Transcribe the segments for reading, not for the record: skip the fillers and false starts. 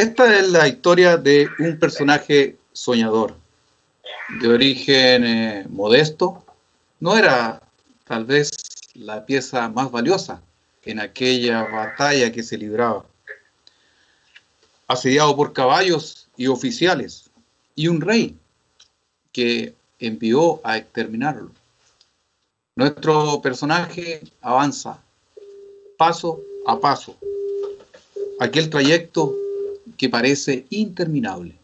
Esta es la historia de un personaje soñador, de origen modesto. No era tal vez la pieza más valiosa en aquella batalla que se libraba, asediado por caballos y oficiales, y un rey que envió a exterminarlo. Nuestro personaje avanza paso a paso, aquel trayecto que parece interminable.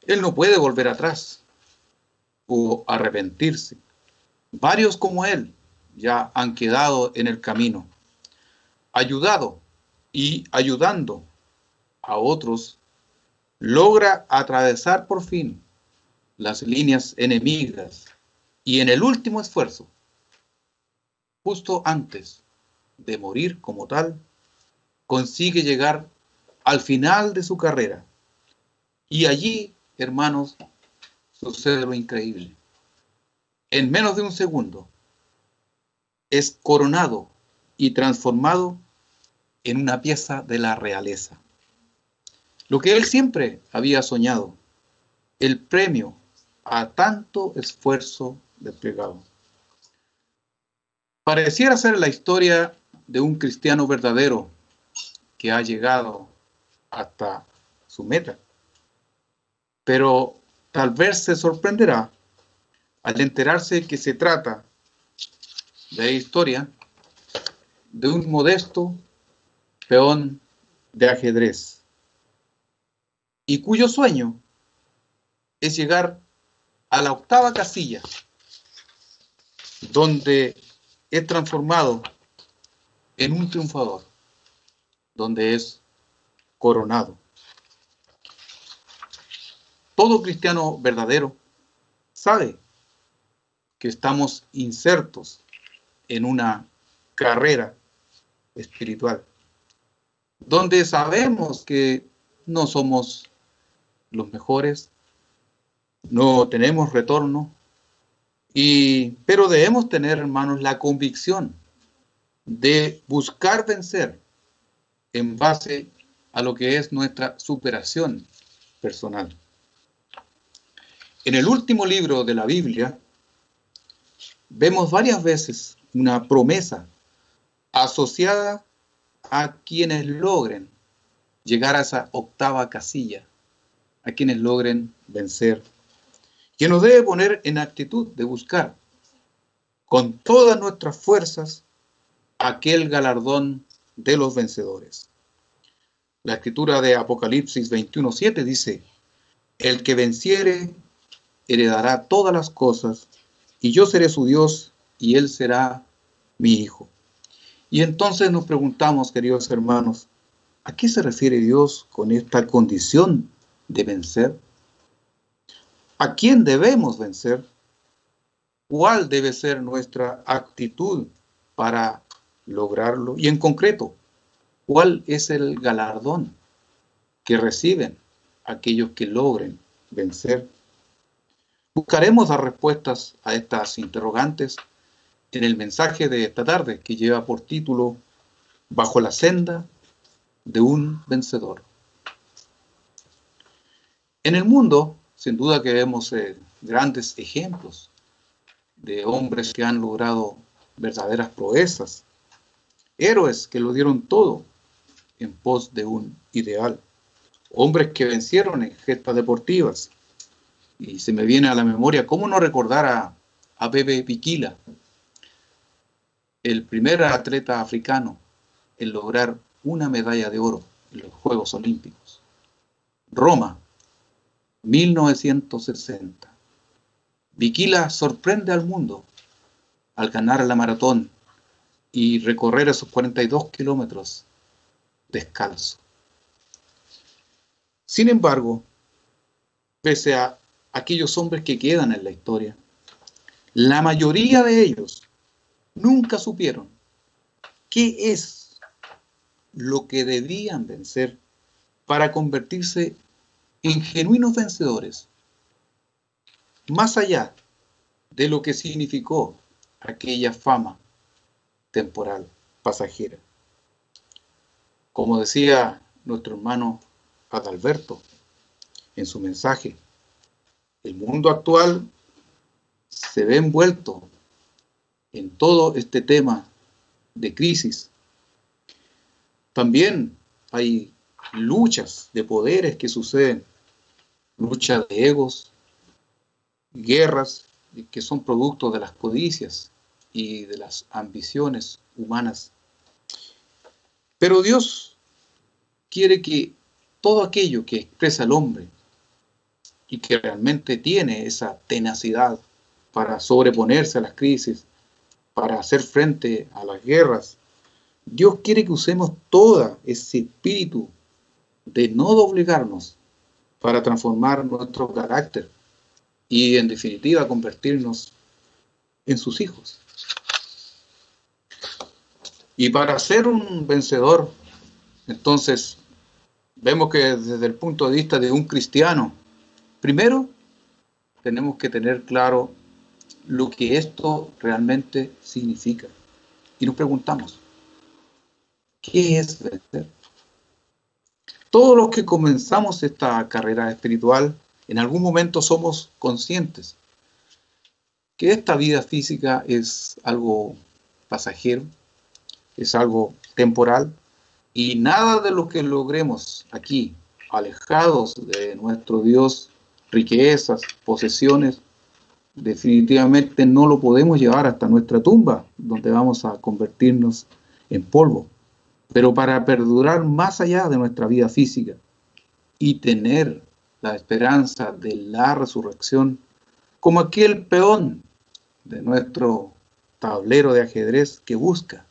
Él no puede volver atrás o arrepentirse. Varios como él ya han quedado en el camino, ayudado y ayudando a otros, logra atravesar por fin las líneas enemigas y en el último esfuerzo, justo antes de morir como tal, consigue llegar al final de su carrera. Y allí, hermanos, sucede lo increíble. En menos de un segundo, es coronado y transformado en una pieza de la realeza. Lo que él siempre había soñado, el premio a tanto esfuerzo desplegado. Pareciera ser la historia de un cristiano verdadero que ha llegado hasta su meta. Pero tal vez se sorprenderá al enterarse que se trata de la historia de un modesto peón de ajedrez y cuyo sueño es llegar a la octava casilla, donde es transformado en un triunfador, donde es coronado. Todo cristiano verdadero sabe que estamos insertos en una carrera espiritual, donde sabemos que no somos los mejores, no tenemos retorno, pero debemos tener, hermanos, la convicción de buscar vencer en base a lo que es nuestra superación personal. En el último libro de la Biblia, vemos varias veces una promesa asociada a quienes logren llegar a esa octava casilla, a quienes logren vencer, que nos debe poner en actitud de buscar con todas nuestras fuerzas aquel galardón de los vencedores. La escritura de Apocalipsis 21:7 dice: el que venciere heredará todas las cosas, y yo seré su Dios, y él será mi hijo. Y entonces nos preguntamos, queridos hermanos, ¿a qué se refiere Dios con esta condición de vencer? ¿A quién debemos vencer? ¿Cuál debe ser nuestra actitud para lograrlo? Y en concreto, ¿cuál es el galardón que reciben aquellos que logren vencer? Buscaremos las respuestas a estas interrogantes en el mensaje de esta tarde, que lleva por título Bajo la senda de un vencedor. En el mundo, sin duda que vemos grandes ejemplos de hombres que han logrado verdaderas proezas, héroes que lo dieron todo en pos de un ideal, hombres que vencieron en gestas deportivas. Y se me viene a la memoria, ¿cómo no recordar a Pepe Bikila, el primer atleta africano en lograr una medalla de oro en los Juegos Olímpicos? Roma, 1960. Bikila sorprende al mundo al ganar la maratón y recorrer esos 42 kilómetros descalzo. Sin embargo, pese a aquellos hombres que quedan en la historia, la mayoría de ellos nunca supieron qué es lo que debían vencer para convertirse en genuinos vencedores, más allá de lo que significó aquella fama temporal, pasajera. Como decía nuestro hermano Adalberto en su mensaje. El mundo actual se ve envuelto en todo este tema de crisis. También hay luchas de poderes que suceden, luchas de egos, guerras que son producto de las codicias y de las ambiciones humanas. Pero Dios quiere que todo aquello que expresa el hombre y que realmente tiene esa tenacidad para sobreponerse a las crisis, para hacer frente a las guerras, Dios quiere que usemos todo ese espíritu de no doblegarnos para transformar nuestro carácter y, en definitiva, convertirnos en sus hijos. Y para ser un vencedor, entonces, vemos que desde el punto de vista de un cristiano, primero tenemos que tener claro lo que esto realmente significa. Y nos preguntamos, ¿qué es vencer? Todos los que comenzamos esta carrera espiritual, en algún momento somos conscientes que esta vida física es algo pasajero, es algo temporal, y nada de lo que logremos aquí, alejados de nuestro Dios, riquezas, posesiones, definitivamente no lo podemos llevar hasta nuestra tumba, donde vamos a convertirnos en polvo. Pero para perdurar más allá de nuestra vida física y tener la esperanza de la resurrección, como aquel peón de nuestro tablero de ajedrez que busca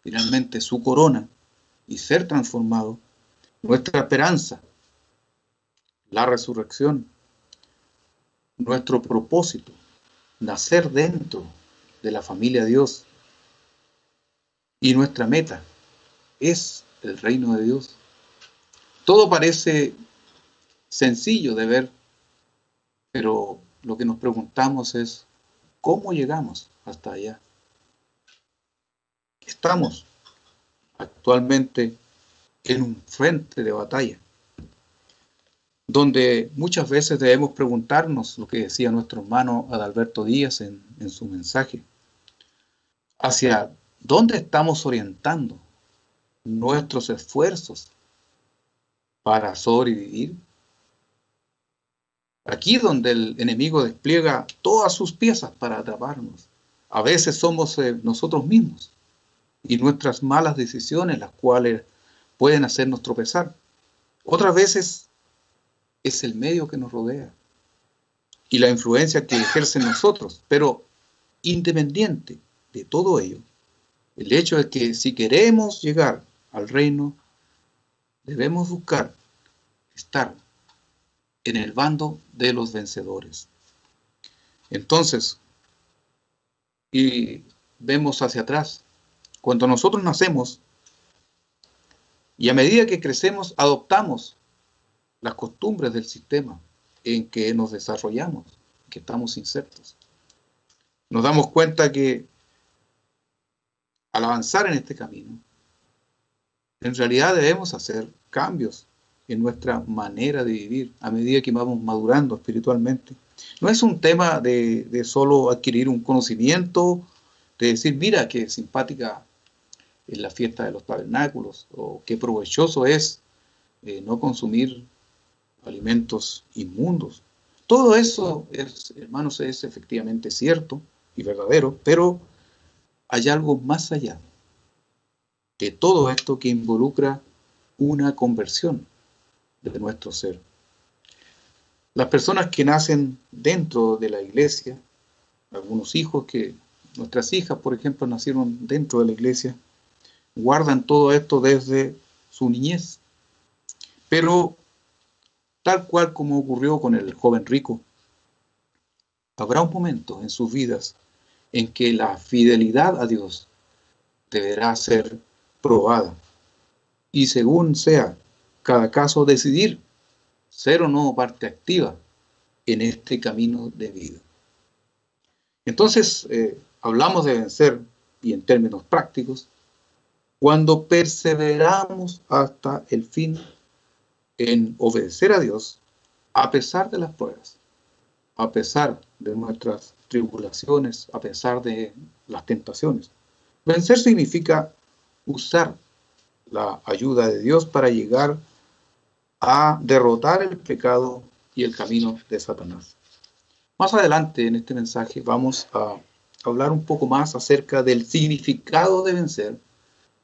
finalmente su corona y ser transformado, nuestra esperanza, la resurrección, nuestro propósito, nacer dentro de la familia de Dios, y nuestra meta es el reino de Dios. Todo parece sencillo de ver, pero lo que nos preguntamos es, ¿cómo llegamos hasta allá? Estamos actualmente en un frente de batalla, donde muchas veces debemos preguntarnos lo que decía nuestro hermano Adalberto Díaz en su mensaje, hacia dónde estamos orientando nuestros esfuerzos para sobrevivir. Aquí donde el enemigo despliega todas sus piezas para atraparnos. A veces somos nosotros mismos y nuestras malas decisiones las cuales pueden hacernos tropezar. Otras veces es el medio que nos rodea y la influencia que ejerce en nosotros. Pero independiente de todo ello, el hecho es que si queremos llegar al reino, debemos buscar estar en el bando de los vencedores. Entonces, y vemos hacia atrás, cuando nosotros nacemos y a medida que crecemos, adoptamos las costumbres del sistema en que nos desarrollamos, que estamos insertos. Nos damos cuenta que al avanzar en este camino, en realidad debemos hacer cambios en nuestra manera de vivir a medida que vamos madurando espiritualmente. No es un tema de solo adquirir un conocimiento, de decir, mira qué simpática es la fiesta de los tabernáculos, o qué provechoso es no consumir alimentos inmundos. Todo eso, hermanos, es efectivamente cierto y verdadero, pero hay algo más allá de todo esto que involucra una conversión de nuestro ser. Las personas que nacen dentro de la iglesia, algunos hijos nuestras hijas, por ejemplo, nacieron dentro de la iglesia, guardan todo esto desde su niñez. Pero, tal cual como ocurrió con el joven rico, habrá un momento en sus vidas en que la fidelidad a Dios deberá ser probada. Y según sea cada caso, decidir ser o no parte activa en este camino de vida. Entonces, hablamos de vencer, y en términos prácticos, cuando perseveramos hasta el fin en obedecer a Dios a pesar de las pruebas, a pesar de nuestras tribulaciones, a pesar de las tentaciones. Vencer significa usar la ayuda de Dios para llegar a derrotar el pecado y el camino de Satanás. Más adelante en este mensaje vamos a hablar un poco más acerca del significado de vencer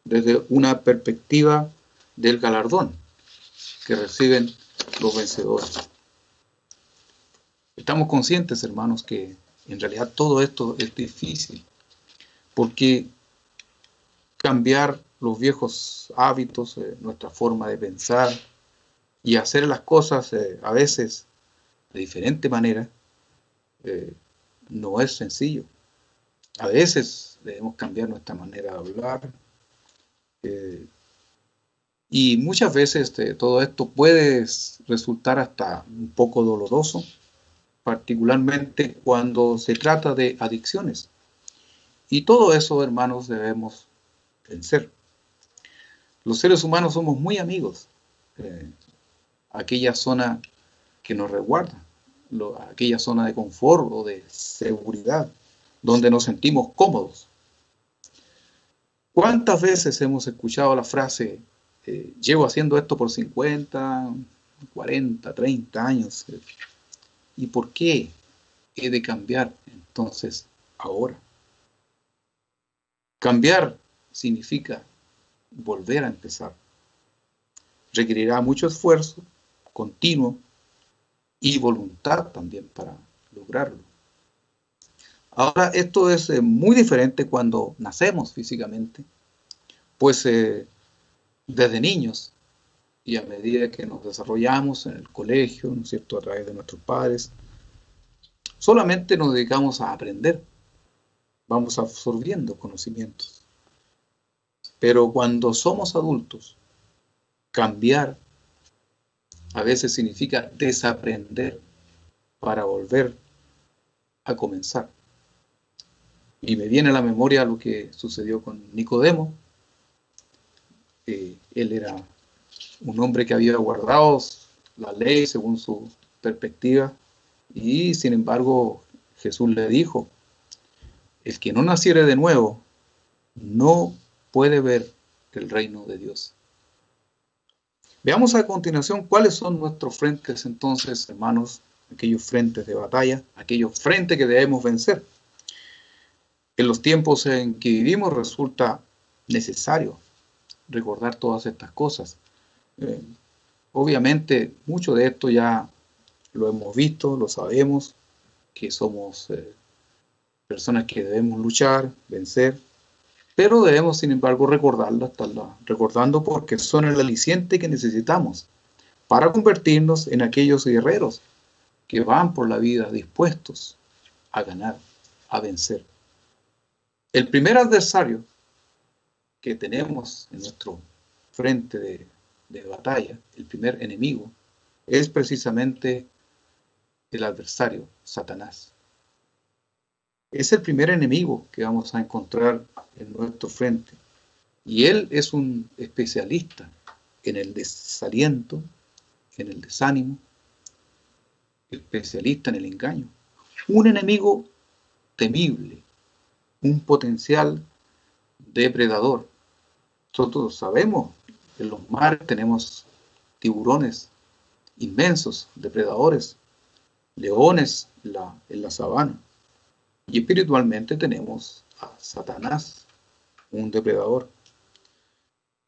desde una perspectiva del galardón que reciben los vencedores. Estamos conscientes, hermanos, que en realidad todo esto es difícil, porque cambiar los viejos hábitos, nuestra forma de pensar y hacer las cosas a veces de diferente manera, no es sencillo. A veces debemos cambiar nuestra manera de hablar, y muchas veces todo esto puede resultar hasta un poco doloroso, particularmente cuando se trata de adicciones. Y todo eso, hermanos, debemos vencer. Los seres humanos somos muy amigos. Aquella zona que nos resguarda, aquella zona de confort o de seguridad, donde nos sentimos cómodos. ¿Cuántas veces hemos escuchado la frase, llevo haciendo esto por 50, 40, 30 años? ¿Y por qué he de cambiar entonces ahora? Cambiar significa volver a empezar. Requerirá mucho esfuerzo continuo y voluntad también para lograrlo. Ahora, esto es muy diferente cuando nacemos físicamente, pues desde niños y a medida que nos desarrollamos en el colegio, ¿no es cierto?, a través de nuestros padres, solamente nos dedicamos a aprender, vamos absorbiendo conocimientos. Pero cuando somos adultos, cambiar a veces significa desaprender para volver a comenzar. Y me viene a la memoria lo que sucedió con Nicodemo. Él era un hombre que había guardado la ley según su perspectiva, y sin embargo Jesús le dijo, el que no naciere de nuevo no puede ver el reino de Dios. Veamos a continuación cuáles son nuestros frentes entonces, hermanos, aquellos frentes de batalla, aquellos frentes que debemos vencer. En los tiempos en que vivimos resulta necesario recordar todas estas cosas. Obviamente, mucho de esto ya lo hemos visto, lo sabemos, que somos personas que debemos luchar, vencer, pero debemos, sin embargo, recordando porque son el aliciente que necesitamos para convertirnos en aquellos guerreros que van por la vida dispuestos a ganar, a vencer. El primer adversario que tenemos en nuestro frente de batalla, el primer enemigo, es precisamente el adversario, Satanás. Es el primer enemigo que vamos a encontrar en nuestro frente. Y él es un especialista en el desaliento, en el desánimo, especialista en el engaño. Un enemigo temible, un potencial depredador. Nosotros sabemos que en los mares tenemos tiburones inmensos, depredadores, leones en la sabana. Y espiritualmente tenemos a Satanás, un depredador.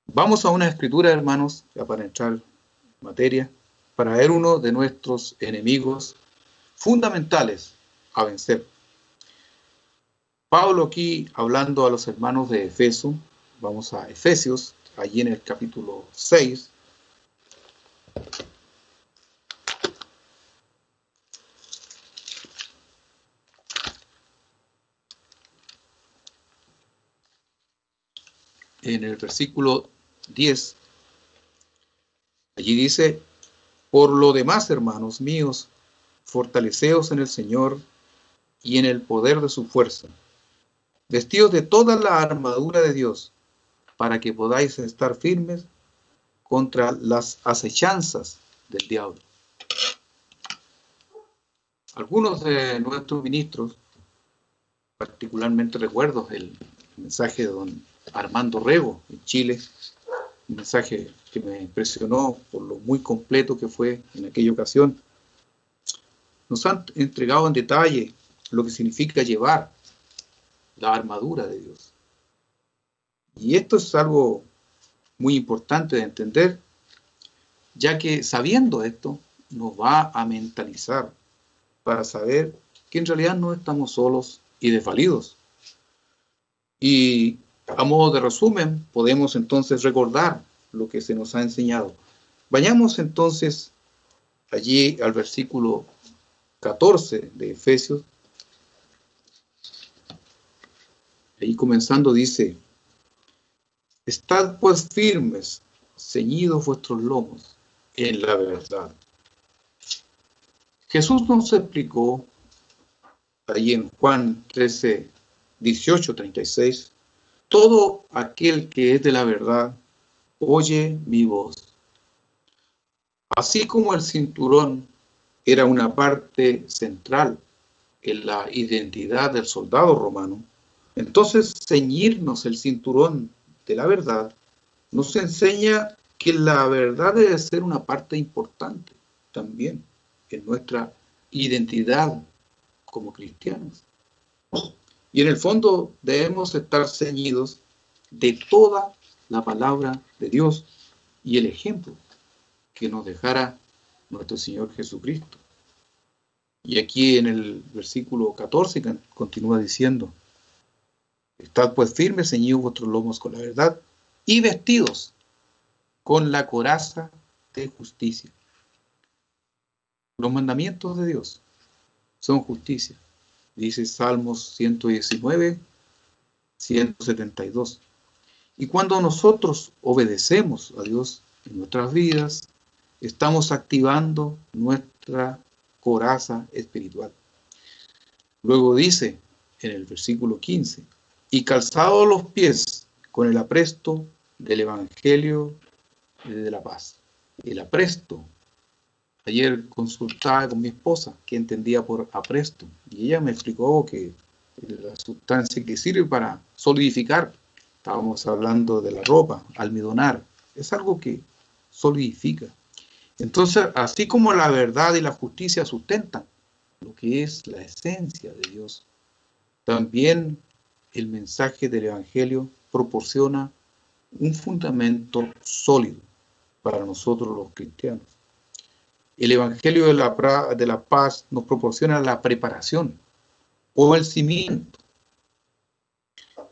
Vamos a una escritura, hermanos, ya para entrar en materia, para ver uno de nuestros enemigos fundamentales a vencer. Pablo aquí, hablando a los hermanos de Efeso, vamos a Efesios, allí en el capítulo 6. En el versículo 10, allí dice, por lo demás, hermanos míos, fortaleceos en el Señor y en el poder de su fuerza, vestidos de toda la armadura de Dios, para que podáis estar firmes contra las acechanzas del diablo. Algunos de nuestros ministros, particularmente recuerdo el mensaje de don Armando Rego en Chile, un mensaje que me impresionó por lo muy completo que fue en aquella ocasión. Nos han entregado en detalle lo que significa llevar la armadura de Dios. Y esto es algo muy importante de entender, ya que sabiendo esto, nos va a mentalizar para saber que en realidad no estamos solos y desvalidos. Y a modo de resumen, podemos entonces recordar lo que se nos ha enseñado. Vayamos entonces allí al versículo 14 de Efesios. Ahí comenzando dice: estad pues firmes, ceñidos vuestros lomos en la verdad. Jesús nos explicó allí en Juan 13, 18, 36, todo aquel que es de la verdad oye mi voz. Así como el cinturón era una parte central en la identidad del soldado romano, entonces ceñirnos el cinturón de la verdad nos enseña que la verdad debe ser una parte importante también en nuestra identidad como cristianos. Y en el fondo debemos estar ceñidos de toda la palabra de Dios y el ejemplo que nos dejara nuestro Señor Jesucristo. Y aquí en el versículo 14 continúa diciendo: estad pues firmes, ceñidos vuestros lomos con la verdad y vestidos con la coraza de justicia. Los mandamientos de Dios son justicia. Dice Salmos 119, 172. Y cuando nosotros obedecemos a Dios en nuestras vidas, estamos activando nuestra coraza espiritual. Luego dice en el versículo 15: y calzados los pies con el apresto del Evangelio de la paz. El apresto. Ayer consultaba con mi esposa qué entendía por apresto, y ella me explicó que la sustancia que sirve para solidificar, estábamos hablando de la ropa, almidonar, es algo que solidifica. Entonces, así como la verdad y la justicia sustentan lo que es la esencia de Dios, también el mensaje del Evangelio proporciona un fundamento sólido para nosotros los cristianos. El Evangelio de la paz nos proporciona la preparación o el cimiento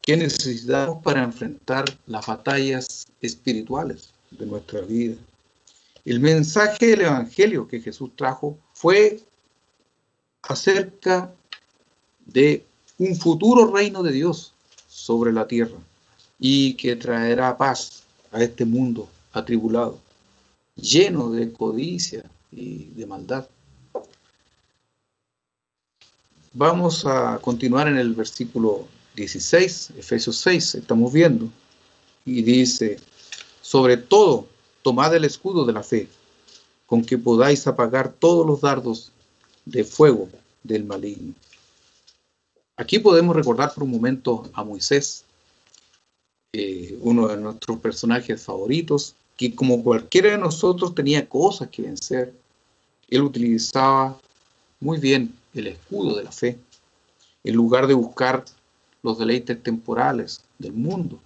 que necesitamos para enfrentar las batallas espirituales de nuestra vida. El mensaje del Evangelio que Jesús trajo fue acerca de un futuro reino de Dios sobre la tierra y que traerá paz a este mundo atribulado, lleno de codicia y de maldad. Vamos a continuar en el versículo 16, Efesios 6, estamos viendo, y dice: sobre todo, tomad el escudo de la fe, con que podáis apagar todos los dardos de fuego del maligno. Aquí podemos recordar por un momento a Moisés, uno de nuestros personajes favoritos, que como cualquiera de nosotros tenía cosas que vencer. Él utilizaba muy bien el escudo de la fe, en lugar de buscar los deleites temporales del mundo.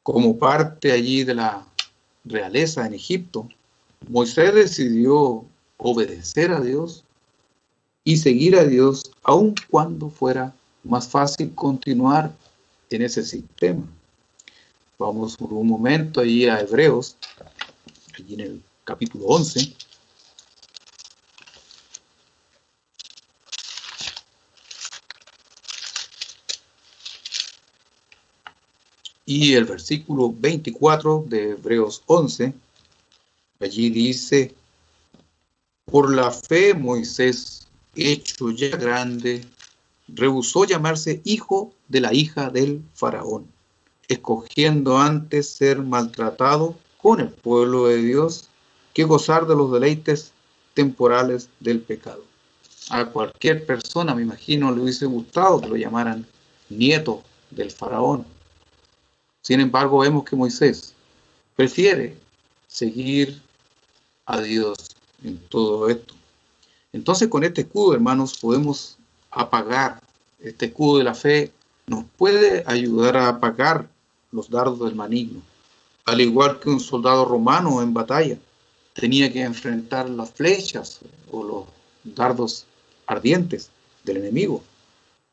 Como parte allí de la realeza en Egipto, Moisés decidió obedecer a Dios y seguir a Dios, aun cuando fuera más fácil continuar en ese sistema. Vamos por un momento allí a Hebreos, allí en el capítulo 11. Y el versículo 24 de Hebreos 11, allí dice: por la fe Moisés, hecho ya grande, rehusó llamarse hijo de la hija del faraón, escogiendo antes ser maltratado con el pueblo de Dios que gozar de los deleites temporales del pecado. A cualquier persona, me imagino, le hubiese gustado que lo llamaran nieto del faraón. Sin embargo, vemos que Moisés prefiere seguir a Dios en todo esto. Entonces, con este escudo, hermanos, podemos apagar. Este escudo de la fe nos puede ayudar a apagar los dardos del maligno. Al igual que un soldado romano en batalla tenía que enfrentar las flechas o los dardos ardientes del enemigo,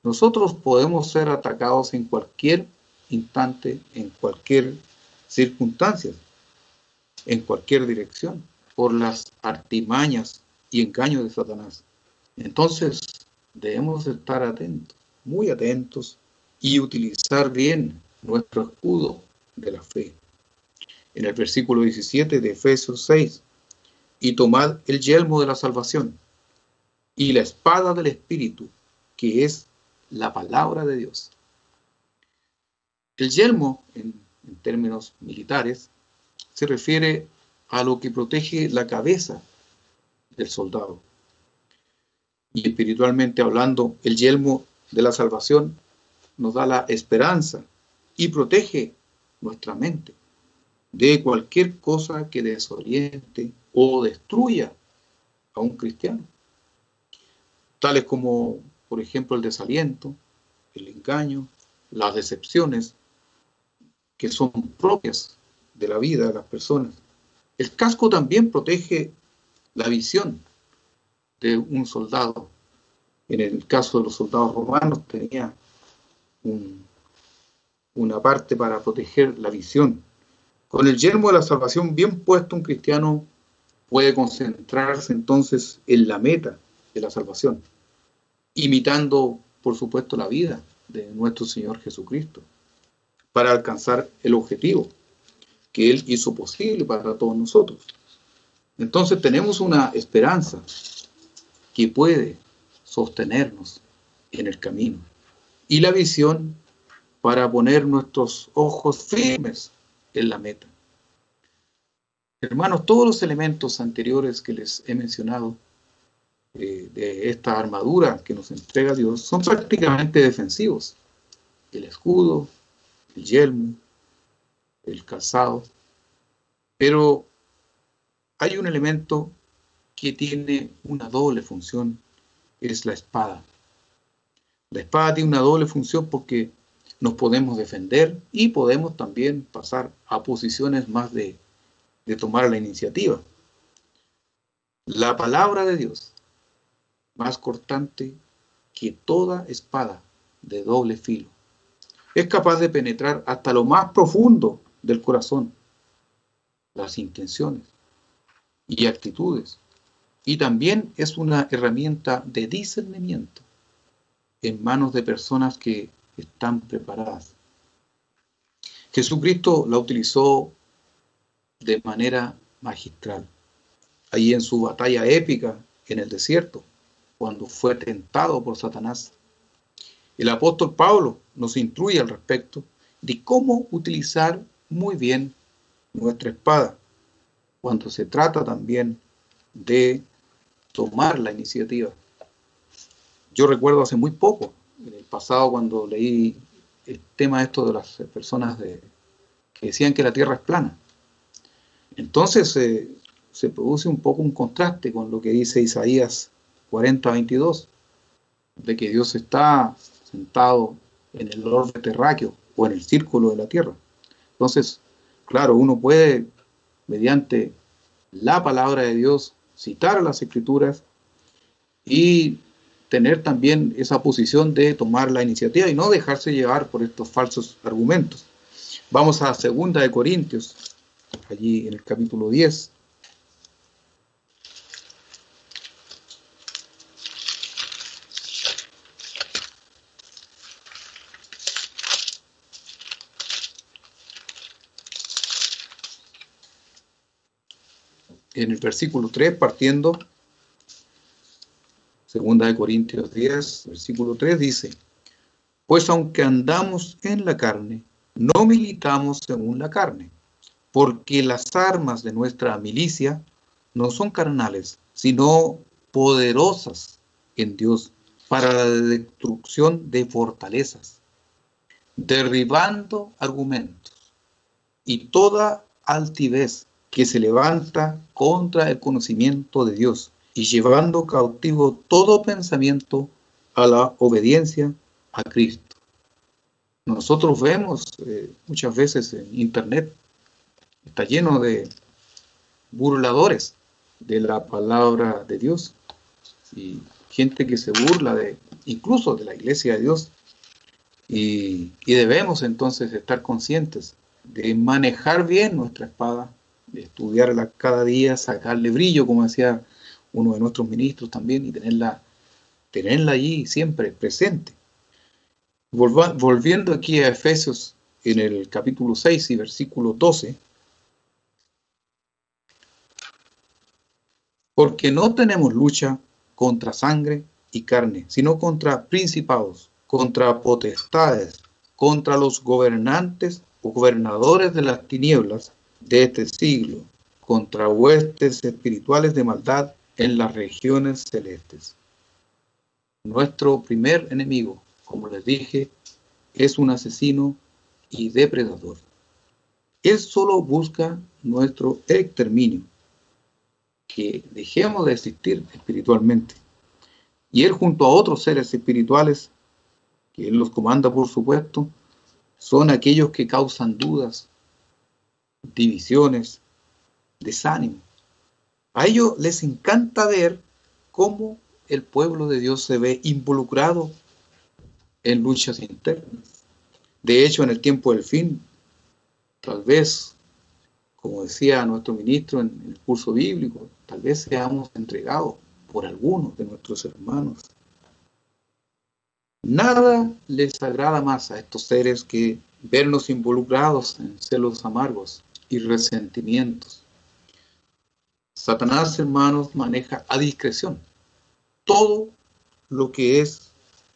nosotros podemos ser atacados en cualquier instante, en cualquier circunstancia, en cualquier dirección, por las artimañas y engaños de Satanás. Entonces, debemos estar atentos, muy atentos, y utilizar bien nuestro escudo de la fe. En el versículo 17 de Efesios 6, y tomad el yelmo de la salvación y la espada del Espíritu, que es la palabra de Dios. El yelmo, en términos militares, se refiere a lo que protege la cabeza del soldado. Y espiritualmente hablando, el yelmo de la salvación nos da la esperanza y protege nuestra mente de cualquier cosa que desoriente o destruya a un cristiano, tales como, por ejemplo, el desaliento, el engaño, las decepciones que son propias de la vida de las personas. El casco también protege la visión de un soldado. En el caso de los soldados romanos tenía una parte para proteger la visión. Con el yelmo de la salvación bien puesto, un cristiano puede concentrarse entonces en la meta de la salvación, imitando, por supuesto, la vida de nuestro Señor Jesucristo, para alcanzar el objetivo que Él hizo posible para todos nosotros. Entonces tenemos una esperanza que puede sostenernos en el camino, y la visión para poner nuestros ojos firmes en la meta. Hermanos, todos los elementos anteriores que les he mencionado de esta armadura que nos entrega Dios son prácticamente defensivos. El escudo, el yelmo, el calzado. Pero hay un elemento que tiene una doble función, es la espada. La espada tiene una doble función porque nos podemos defender y podemos también pasar a posiciones más de tomar la iniciativa. La palabra de Dios, más cortante que toda espada de doble filo, es capaz de penetrar hasta lo más profundo del corazón, las intenciones y actitudes, y también es una herramienta de discernimiento en manos de personas que están preparadas. Jesucristo la utilizó de manera magistral, ahí en su batalla épica en el desierto, cuando fue tentado por Satanás. El apóstol Pablo nos instruye al respecto de cómo utilizar muy bien nuestra espada, cuando se trata también de tomar la iniciativa. Yo recuerdo hace muy poco, en el pasado, cuando leí el tema esto de las personas que decían que la Tierra es plana. Entonces se produce un poco un contraste con lo que dice Isaías 40:22, de que Dios está sentado en el orbe terráqueo o en el círculo de la Tierra. Entonces, claro, uno puede, mediante la palabra de Dios, citar las Escrituras y tener también esa posición de tomar la iniciativa y no dejarse llevar por estos falsos argumentos. Vamos a 2 de Corintios, allí en el capítulo 10. En el versículo 3, partiendo, 2 de Corintios 10, versículo 3, dice: pues aunque andamos en la carne, no militamos según la carne, porque las armas de nuestra milicia no son carnales, sino poderosas en Dios para la destrucción de fortalezas, derribando argumentos y toda altivez que se levanta contra el conocimiento de Dios y llevando cautivo todo pensamiento a la obediencia a Cristo. Nosotros vemos muchas veces en internet, está lleno de burladores de la palabra de Dios y gente que se burla incluso de la iglesia de Dios, y debemos entonces estar conscientes de manejar bien nuestra espada, de estudiarla cada día, sacarle brillo, como decía uno de nuestros ministros también, y tenerla allí siempre presente. Volviendo aquí a Efesios en el capítulo 6 y versículo 12, porque no tenemos lucha contra sangre y carne, sino contra principados, contra potestades, contra los gobernantes o gobernadores de las tinieblas de este siglo, contra huestes espirituales de maldad en las regiones celestes. Nuestro primer enemigo, como les dije, es un asesino y depredador. Él solo busca nuestro exterminio, que dejemos de existir espiritualmente. Y él, junto a otros seres espirituales, que él los comanda, por supuesto, son aquellos que causan dudas, divisiones, desánimo. A ellos les encanta ver cómo el pueblo de Dios se ve involucrado en luchas internas. De hecho, en el tiempo del fin, tal vez, como decía nuestro ministro en el curso bíblico, tal vez seamos entregados por algunos de nuestros hermanos. Nada les agrada más a estos seres que vernos involucrados en celos amargos y resentimientos. Satanás, hermanos, maneja a discreción todo lo que es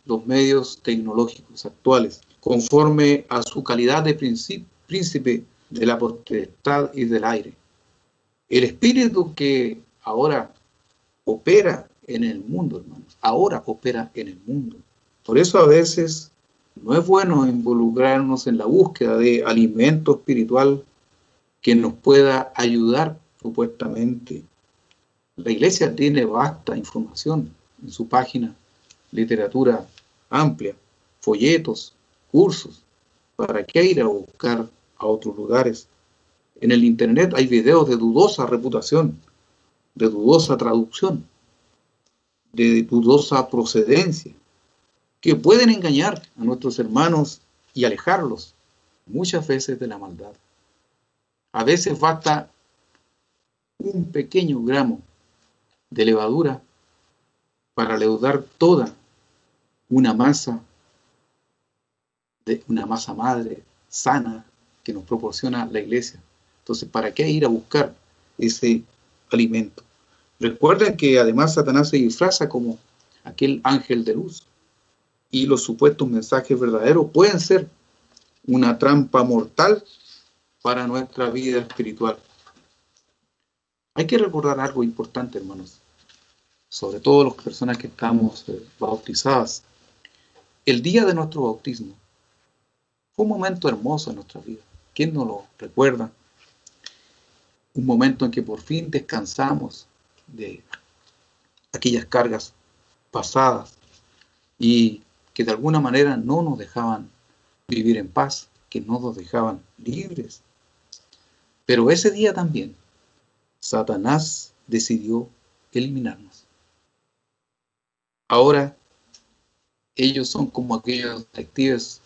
los medios tecnológicos actuales, conforme a su calidad de príncipe de la potestad y del aire. El espíritu que ahora opera en el mundo, hermanos, ahora opera en el mundo. Por eso a veces no es bueno involucrarnos en la búsqueda de alimento espiritual que nos pueda ayudar supuestamente. La iglesia tiene vasta información en su página, literatura amplia, folletos, cursos. ¿Para qué ir a buscar a otros lugares? En el internet hay videos de dudosa reputación, de dudosa traducción, de dudosa procedencia, que pueden engañar a nuestros hermanos y alejarlos muchas veces de la maldad. A veces basta un pequeño gramo de levadura para leudar toda una masa madre sana que nos proporciona la iglesia. Entonces, ¿para qué ir a buscar ese alimento? Recuerden que además Satanás se disfraza como aquel ángel de luz, y los supuestos mensajes verdaderos pueden ser una trampa mortal para nuestra vida espiritual. Hay que recordar algo importante, hermanos, sobre todo las personas que estamos bautizadas. El día de nuestro bautismo fue un momento hermoso en nuestra vida. ¿Quién no lo recuerda? Un momento en que por fin descansamos de aquellas cargas pasadas y que de alguna manera no nos dejaban vivir en paz, que no nos dejaban libres. Pero ese día también Satanás decidió eliminarnos. Ahora ellos son como aquellos detectives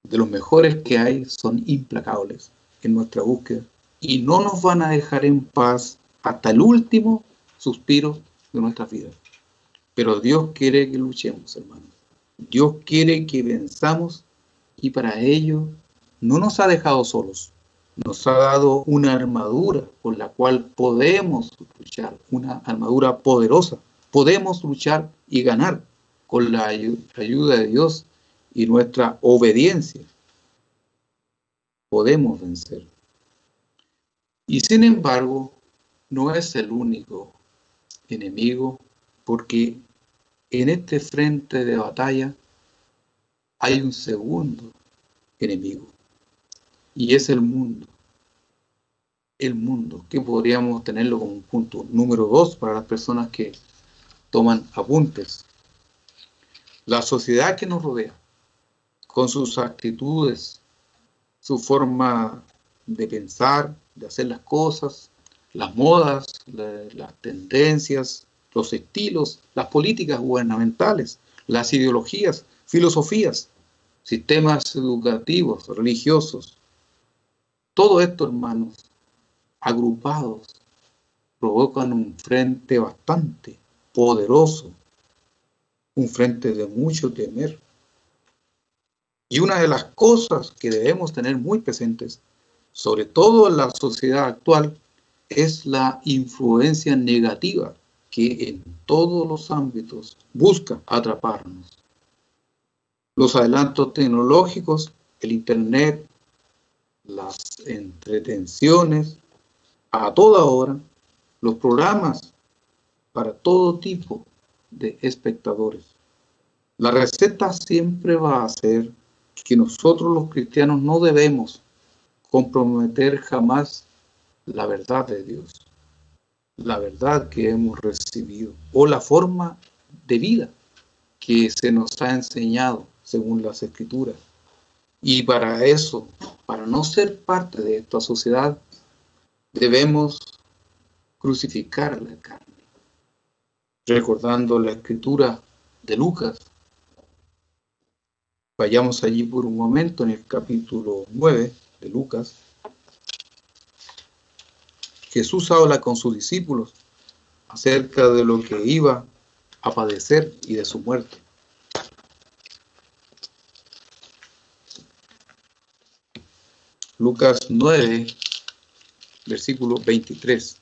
de los mejores que hay, son implacables en nuestra búsqueda y no nos van a dejar en paz hasta el último suspiro de nuestras vidas. Pero Dios quiere que luchemos, hermanos. Dios quiere que venzamos y para ello no nos ha dejado solos. Nos ha dado una armadura con la cual podemos luchar, una armadura poderosa. Podemos luchar y ganar con la ayuda de Dios y nuestra obediencia. Podemos vencer. Y sin embargo, no es el único enemigo, porque en este frente de batalla hay un segundo enemigo, y es el mundo. El mundo, que podríamos tenerlo como un punto número 2 para las personas que toman apuntes. La sociedad que nos rodea, con sus actitudes, su forma de pensar, de hacer las cosas, las modas, las tendencias, los estilos, las políticas gubernamentales, las ideologías, filosofías, sistemas educativos, religiosos. Todo esto, hermanos, agrupados, provocan un frente bastante poderoso, un frente de mucho temer. Y una de las cosas que debemos tener muy presentes, sobre todo en la sociedad actual, es la influencia negativa que en todos los ámbitos busca atraparnos. Los adelantos tecnológicos, el Internet, las entretenciones, a toda hora, los programas para todo tipo de espectadores. La receta siempre va a ser que nosotros los cristianos no debemos comprometer jamás la verdad de Dios, la verdad que hemos recibido o la forma de vida que se nos ha enseñado según las Escrituras. Y para eso, para no ser parte de esta sociedad, debemos crucificar la carne. Recordando la Escritura de Lucas, vayamos allí por un momento en el capítulo 9 de Lucas. Jesús habla con sus discípulos acerca de lo que iba a padecer y de su muerte. Lucas 9, versículo 23.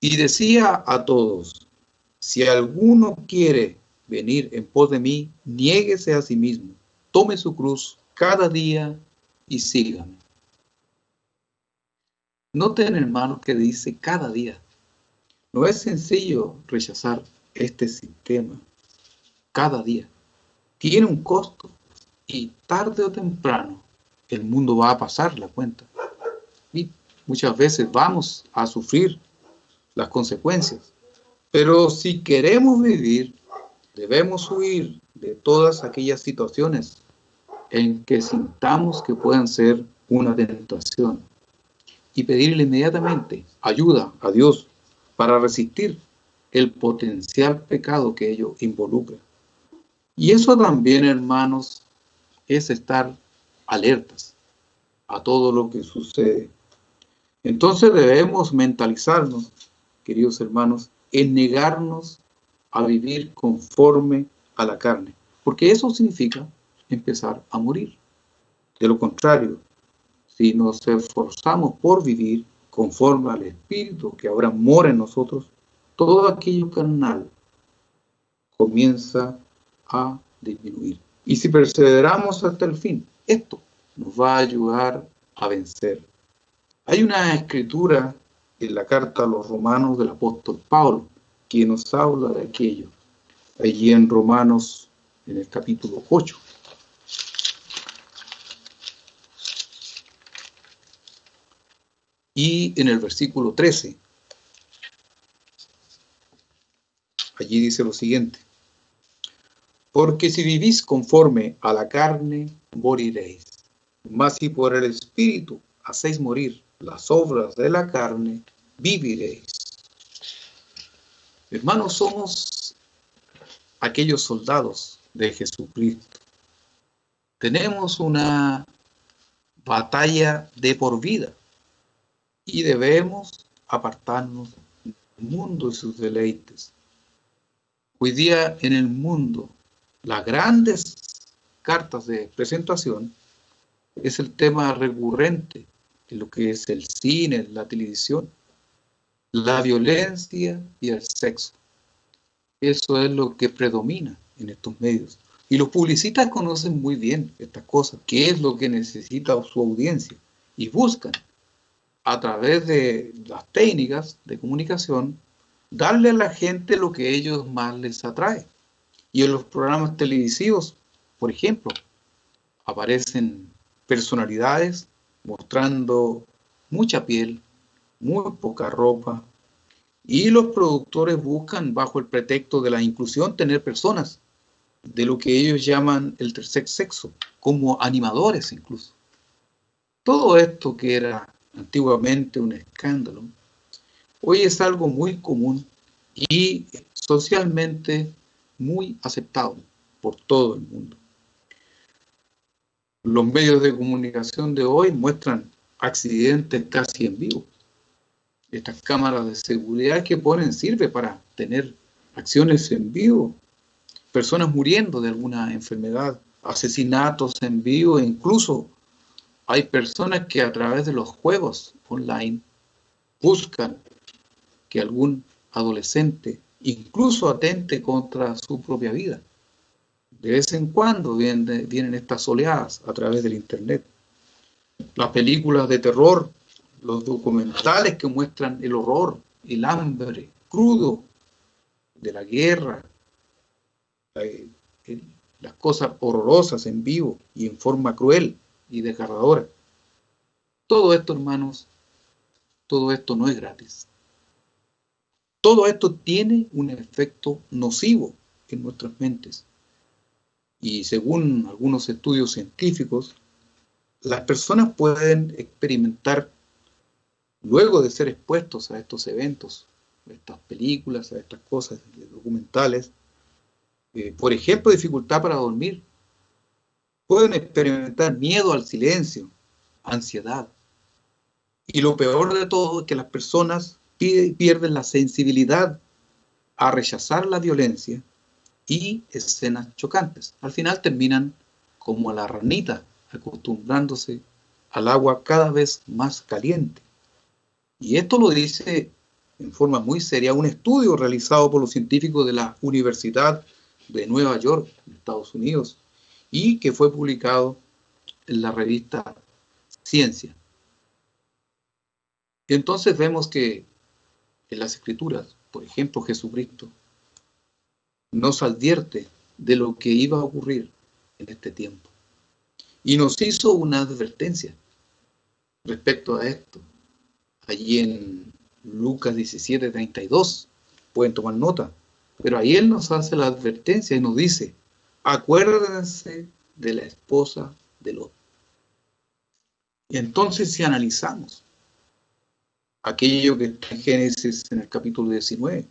Y decía a todos: si alguno quiere venir en pos de mí, niéguese a sí mismo, tome su cruz cada día y sígame. Noten, hermanos, que dice cada día. No es sencillo rechazar este sistema cada día. Tiene un costo y tarde o temprano el mundo va a pasar la cuenta. Y muchas veces vamos a sufrir las consecuencias. Pero si queremos vivir, debemos huir de todas aquellas situaciones en que sintamos que puedan ser una tentación y pedirle inmediatamente ayuda a Dios para resistir el potencial pecado que ello involucra. Y eso también, hermanos, es estar alertas a todo lo que sucede. Entonces debemos mentalizarnos, queridos hermanos, en negarnos a vivir conforme a la carne, porque eso significa empezar a morir. De lo contrario, si nos esforzamos por vivir conforme al Espíritu que ahora mora en nosotros, todo aquello carnal comienza a disminuir. Y si perseveramos hasta el fin, esto nos va a ayudar a vencer. Hay una escritura en la carta a los Romanos del apóstol Pablo que nos habla de aquello. Allí en Romanos, en el capítulo 8. Y en el versículo 13, allí dice lo siguiente: porque si vivís conforme a la carne, moriréis. Mas si por el Espíritu hacéis morir las obras de la carne, viviréis. Hermanos, somos aquellos soldados de Jesucristo. Tenemos una batalla de por vida y debemos apartarnos del mundo y sus deleites. Hoy día en el mundo, las grandes cartas de presentación es el tema recurrente en lo que es el cine, la televisión, la violencia y el sexo. Eso es lo que predomina en estos medios. Y los publicistas conocen muy bien estas cosas, qué es lo que necesita su audiencia. y buscan a través de las técnicas de comunicación darle a la gente lo que a ellos más les atrae. Y en los programas televisivos, por ejemplo, aparecen personalidades mostrando mucha piel, muy poca ropa, y los productores buscan, bajo el pretexto de la inclusión, tener personas de lo que ellos llaman el tercer sexo, como animadores incluso. Todo esto que era antiguamente un escándalo, hoy es algo muy común y socialmente muy aceptado por todo el mundo. Los medios de comunicación de hoy muestran accidentes casi en vivo. Estas cámaras de seguridad que ponen sirve para tener acciones en vivo, personas muriendo de alguna enfermedad, asesinatos en vivo, e incluso hay personas que a través de los juegos online buscan que algún adolescente incluso atente contra su propia vida. De vez en cuando vienen estas oleadas a través del internet. Las películas de terror, los documentales que muestran el horror, el hambre crudo de la guerra, las cosas horrorosas en vivo y en forma cruel y desgarradora. Todo esto, hermanos, todo esto no es gratis. Todo esto tiene un efecto nocivo en nuestras mentes. Y según algunos estudios científicos, las personas pueden experimentar, luego de ser expuestos a estos eventos, a estas películas, a estas cosas documentales, por ejemplo, dificultad para dormir. Pueden experimentar miedo al silencio, ansiedad. Y lo peor de todo es que las personas pierden la sensibilidad a rechazar la violencia y escenas chocantes. Al final terminan como la ranita, acostumbrándose al agua cada vez más caliente. Y esto lo dice en forma muy seria un estudio realizado por los científicos de la Universidad de Nueva York, en Estados Unidos, y que fue publicado en la revista Ciencia. Y entonces vemos que en las Escrituras, por ejemplo, Jesucristo nos advierte de lo que iba a ocurrir en este tiempo. Y nos hizo una advertencia respecto a esto. Allí en Lucas 17:32, pueden tomar nota, pero ahí Él nos hace la advertencia y nos dice, acuérdense de la esposa de Lot. Y entonces si analizamos aquello que está en Génesis en el capítulo 19,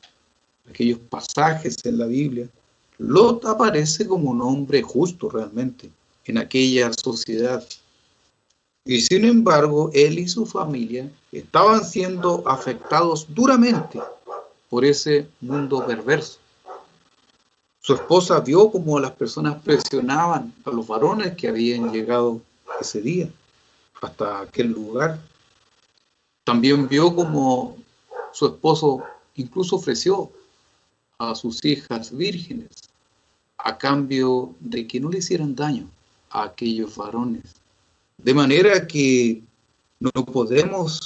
aquellos pasajes en la Biblia, Lot aparece como un hombre justo realmente en aquella sociedad. Y sin embargo, él y su familia estaban siendo afectados duramente por ese mundo perverso. Su esposa vio cómo las personas presionaban a los varones que habían llegado ese día hasta aquel lugar. También vio cómo su esposo incluso ofreció a sus hijas vírgenes a cambio de que no le hicieran daño a aquellos varones. De manera que no podemos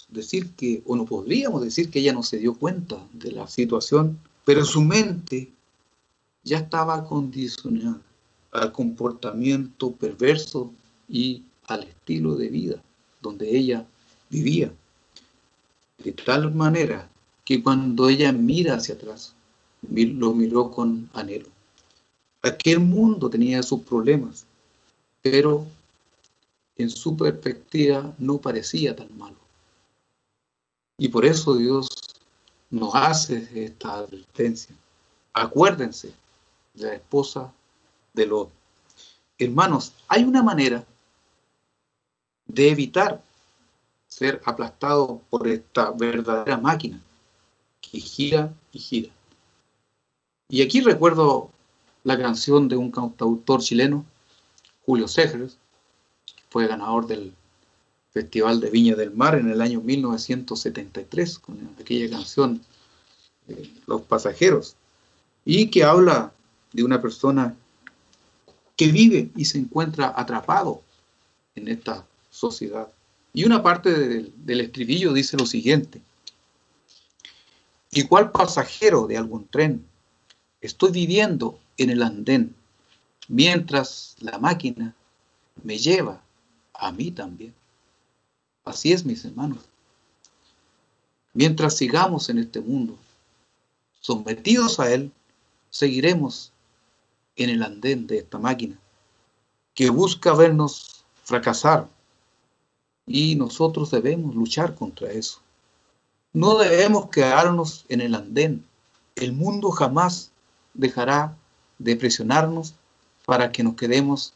decir que, o no podríamos decir que ella no se dio cuenta de la situación, pero su mente ya estaba condicionada al comportamiento perverso y al estilo de vida donde ella vivía. De tal manera que cuando ella mira hacia atrás, lo miró con anhelo. Aquel mundo tenía sus problemas, pero en su perspectiva no parecía tan malo. Y por eso Dios nos hace esta advertencia. Acuérdense de la esposa de Lot. Hermanos, hay una manera de evitar ser aplastado por esta verdadera máquina que gira y gira. Y aquí recuerdo la canción de un cantautor chileno, Julio César, que fue ganador del Festival de Viña del Mar en el año 1973, con aquella canción Los Pasajeros, y que habla de una persona que vive y se encuentra atrapado en esta sociedad Y una parte del estribillo dice lo siguiente: igual pasajero de algún tren, estoy viviendo en el andén, mientras la máquina me lleva a mí también. Así es, mis hermanos. Mientras sigamos en este mundo, sometidos a él, seguiremos en el andén de esta máquina, que busca vernos fracasar, y nosotros debemos luchar contra eso. No debemos quedarnos en el andén. El mundo jamás dejará de presionarnos para que nos quedemos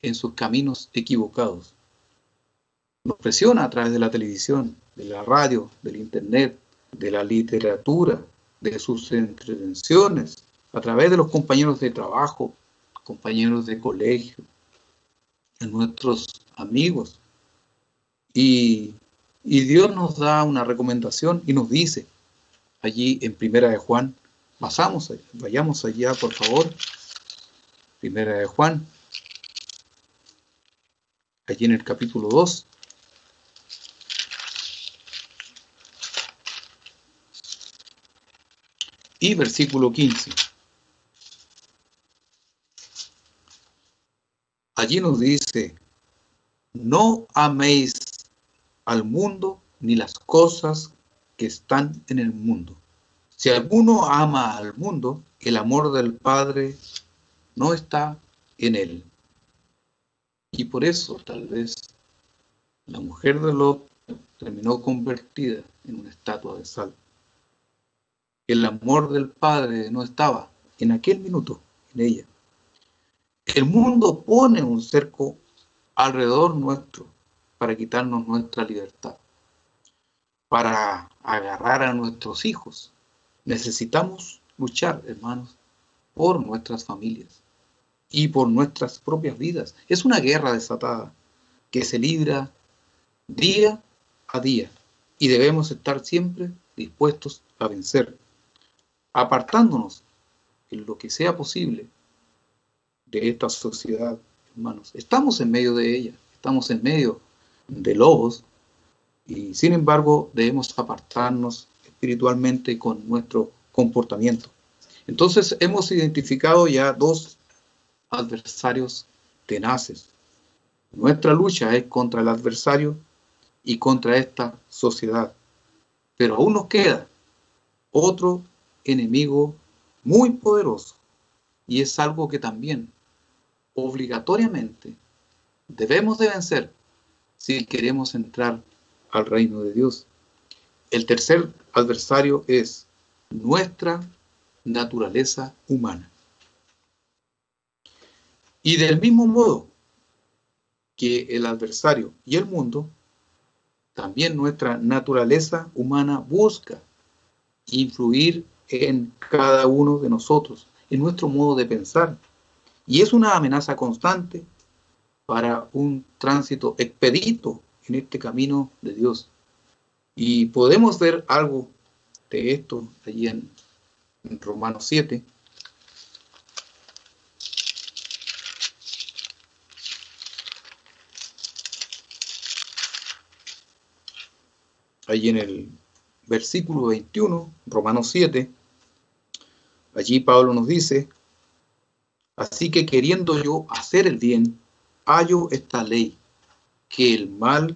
en sus caminos equivocados. Nos presiona a través de la televisión, de la radio, del internet, de la literatura, de sus entretenciones, a través de los compañeros de trabajo, compañeros de colegio, de nuestros amigos. Y Dios nos da una recomendación y nos dice allí en Primera de Juan, vayamos allá por favor, Primera de Juan, allí en el capítulo 2, y versículo 15. Allí nos dice: no améis al mundo ni las cosas que están en el mundo. Si alguno ama al mundo, el amor del Padre no está en él. Y por eso tal vez la mujer de Lot terminó convertida en una estatua de sal. El amor del Padre no estaba en aquel minuto en ella. El mundo pone un cerco alrededor nuestro para quitarnos nuestra libertad, para agarrar a nuestros hijos. Necesitamos luchar, hermanos, por nuestras familias y por nuestras propias vidas. Es una guerra desatada que se libra día a día y debemos estar siempre dispuestos a vencer, apartándonos en lo que sea posible de esta sociedad, hermanos. Estamos en medio de ella, estamos en medio de lobos y sin embargo debemos apartarnos espiritualmente con nuestro comportamiento. Entonces hemos identificado ya dos adversarios tenaces. Nuestra lucha es contra el adversario y contra esta sociedad. Pero aún nos queda otro enemigo muy poderoso, y es algo que también obligatoriamente debemos de vencer si queremos entrar al reino de Dios. El tercer adversario es nuestra naturaleza humana. Y del mismo modo que el adversario y el mundo, también nuestra naturaleza humana busca influir en cada uno de nosotros, en nuestro modo de pensar. Y es una amenaza constante para un tránsito expedito en este camino de Dios. Y podemos ver algo de esto allí en Romanos 7. Allí en el versículo 21, Romanos 7, allí Pablo nos dice: así que queriendo yo hacer el bien, hallo esta ley, que el mal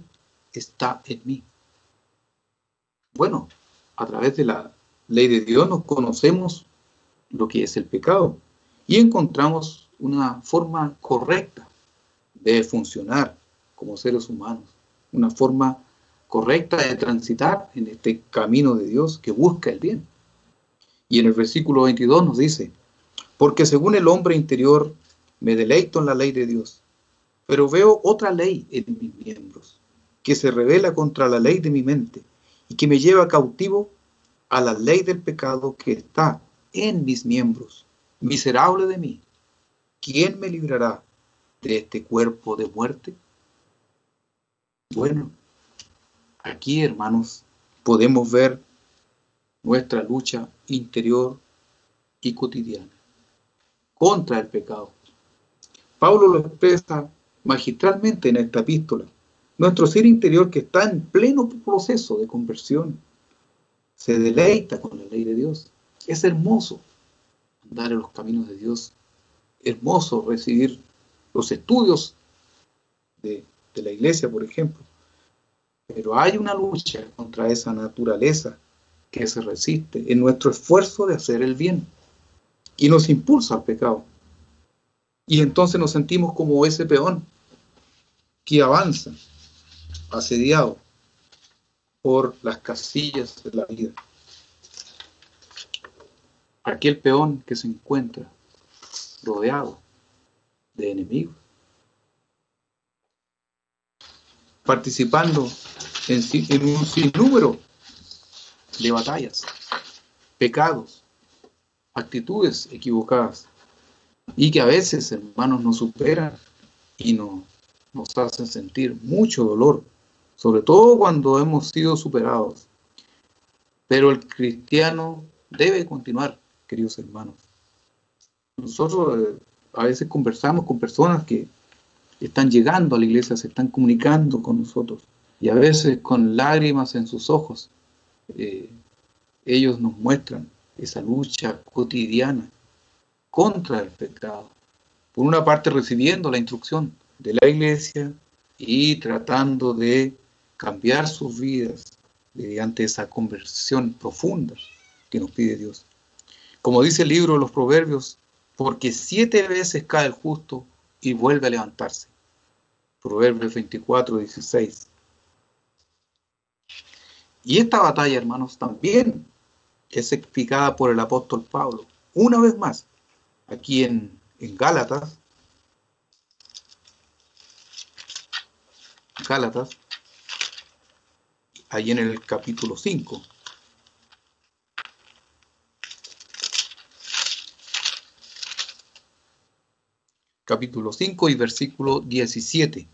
está en mí. Bueno, a través de la ley de Dios nos conocemos lo que es el pecado y encontramos una forma correcta de funcionar como seres humanos, una forma correcta de transitar en este camino de Dios que busca el bien. Y en el versículo 22 nos dice: porque según el hombre interior me deleito en la ley de Dios, pero veo otra ley en mis miembros, que se rebela contra la ley de mi mente y que me lleva cautivo a la ley del pecado que está en mis miembros. Miserable de mí, ¿quién me librará de este cuerpo de muerte? Bueno, aquí, hermanos, podemos ver nuestra lucha interior y cotidiana contra el pecado. Pablo lo expresa magistralmente en esta epístola, Nuestro ser interior, que está en pleno proceso de conversión, se deleita con la ley de Dios. Es hermoso andar en los caminos de Dios. Hermoso recibir los estudios de la iglesia, por ejemplo. Pero hay una lucha contra esa naturaleza que se resiste en nuestro esfuerzo de hacer el bien y nos impulsa al pecado. Y entonces nos sentimos como ese peón que avanza, asediado por las casillas de la vida. Aquel peón que se encuentra rodeado de enemigos, participando en un sinnúmero de batallas, pecados, actitudes equivocadas, y que a veces, hermanos, nos superan y nos hacen sentir mucho dolor, sobre todo cuando hemos sido superados. Pero el cristiano debe continuar, queridos hermanos. Nosotros a veces conversamos con personas que están llegando a la iglesia, se están comunicando con nosotros, y a veces con lágrimas en sus ojos, ellos nos muestran esa lucha cotidiana contra el pecado. Por una parte recibiendo la instrucción de la iglesia y tratando de cambiar sus vidas mediante esa conversión profunda que nos pide Dios. Como dice el libro de los Proverbios, porque 7 veces cae el justo y vuelve a levantarse. Proverbios 24, 16. Y esta batalla, hermanos, también es explicada por el apóstol Pablo, una vez más, aquí en Gálatas, ahí en el capítulo 5. Capítulo 5 y versículo 17.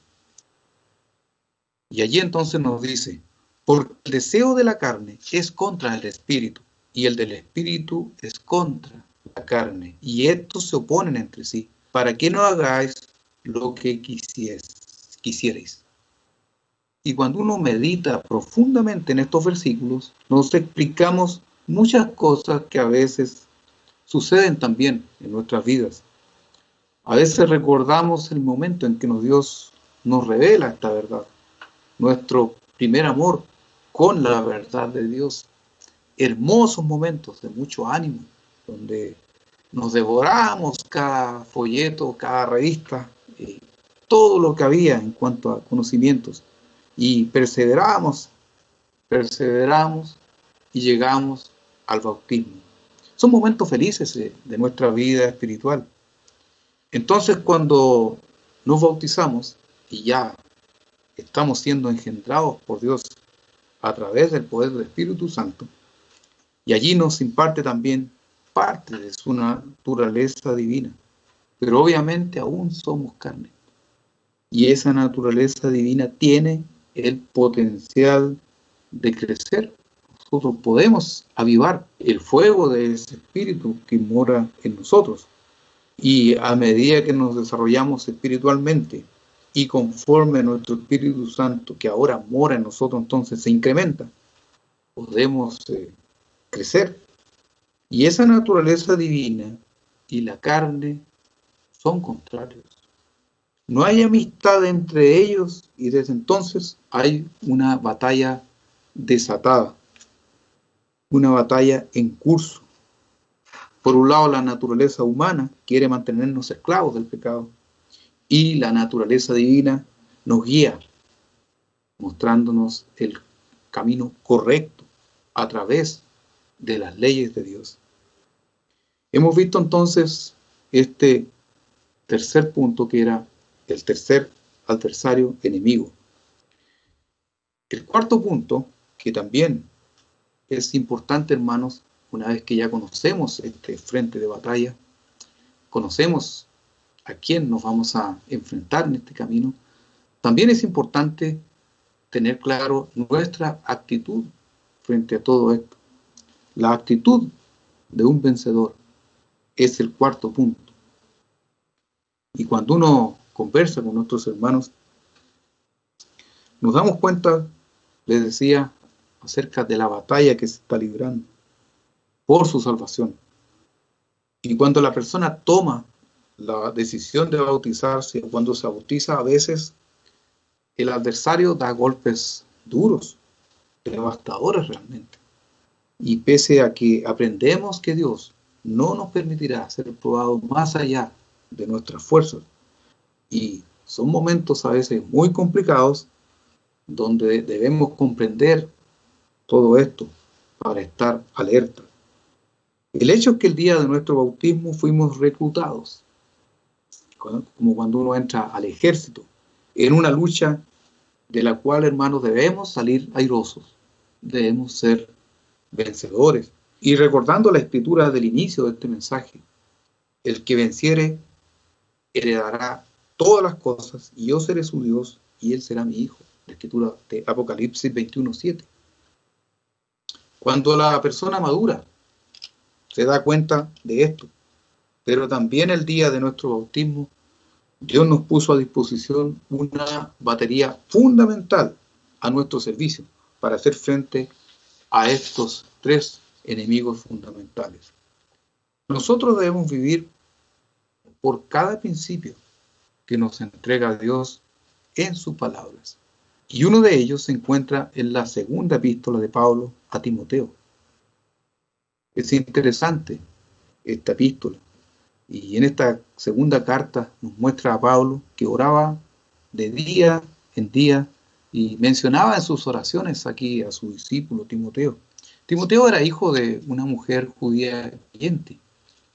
Y allí entonces nos dice, porque el deseo de la carne es contra el espíritu, y el del espíritu es contra la carne, y estos se oponen entre sí, para que no hagáis lo que quisierais. Y cuando uno medita profundamente en estos versículos, nos explicamos muchas cosas que a veces suceden también en nuestras vidas. A veces recordamos el momento en que Dios nos revela esta verdad, nuestro primer amor con la verdad de Dios. Hermosos momentos de mucho ánimo, donde nos devoramos cada folleto, cada revista, todo lo que había en cuanto a conocimientos, y perseveramos y llegamos al bautismo. Son momentos felices de nuestra vida espiritual. Entonces, cuando nos bautizamos y ya estamos siendo engendrados por Dios a través del poder del Espíritu Santo, y allí nos imparte también parte de su naturaleza divina, pero obviamente aún somos carne, y esa naturaleza divina tiene el potencial de crecer. Nosotros podemos avivar el fuego de ese espíritu que mora en nosotros, y a medida que nos desarrollamos espiritualmente y conforme a nuestro Espíritu Santo que ahora mora en nosotros, entonces se incrementa, podemos crecer. Y esa naturaleza divina y la carne son contrarios. No hay amistad entre ellos, y desde entonces hay una batalla desatada, una batalla en curso. Por un lado, la naturaleza humana quiere mantenernos esclavos del pecado, y la naturaleza divina nos guía, mostrándonos el camino correcto a través de las leyes de Dios. Hemos visto entonces este tercer punto, que era el tercer adversario enemigo. El cuarto punto, que también es importante, hermanos, una vez que ya conocemos este frente de batalla, conocemos a quién nos vamos a enfrentar en este camino, también es importante tener claro nuestra actitud frente a todo esto. La actitud de un vencedor es el cuarto punto. Y cuando uno conversa con nuestros hermanos, nos damos cuenta, les decía, acerca de la batalla que se está librando por su salvación. Y cuando la persona toma la decisión de bautizarse, cuando se bautiza, a veces el adversario da golpes duros, devastadores realmente. Y pese a que aprendemos que Dios no nos permitirá ser probados más allá de nuestras fuerzas, y son momentos a veces muy complicados, donde debemos comprender todo esto para estar alerta. El hecho es que el día de nuestro bautismo fuimos reclutados, como cuando uno entra al ejército, en una lucha de la cual, hermanos, debemos salir airosos, debemos ser vencedores. Y recordando la escritura del inicio de este mensaje, el que venciere heredará todas las cosas, y yo seré su Dios, y él será mi hijo. La escritura de Apocalipsis 21:7. Cuando la persona madura se da cuenta de esto, pero también el día de nuestro bautismo, Dios nos puso a disposición una batería fundamental a nuestro servicio para hacer frente a estos tres enemigos fundamentales. Nosotros debemos vivir por cada principio que nos entrega Dios en sus palabras. Y uno de ellos se encuentra en la segunda epístola de Pablo a Timoteo. Es interesante esta epístola. Y en esta segunda carta nos muestra a Pablo que oraba de día en día y mencionaba en sus oraciones aquí a su discípulo Timoteo. Timoteo era hijo de una mujer judía creyente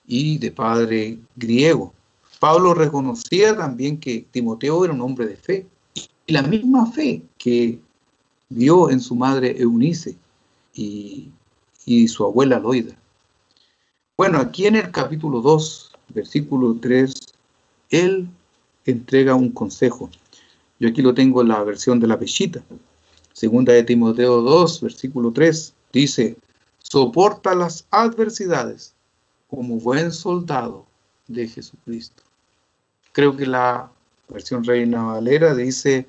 y de padre griego. Pablo reconocía también que Timoteo era un hombre de fe, y la misma fe que vio en su madre Eunice y su abuela Loida. Bueno, aquí en el capítulo 2, versículo 3, él entrega un consejo. Yo aquí lo tengo en la versión de la Peshita. Segunda de Timoteo 2, versículo 3, dice: soporta las adversidades como buen soldado de Jesucristo. Creo que la versión Reina Valera dice: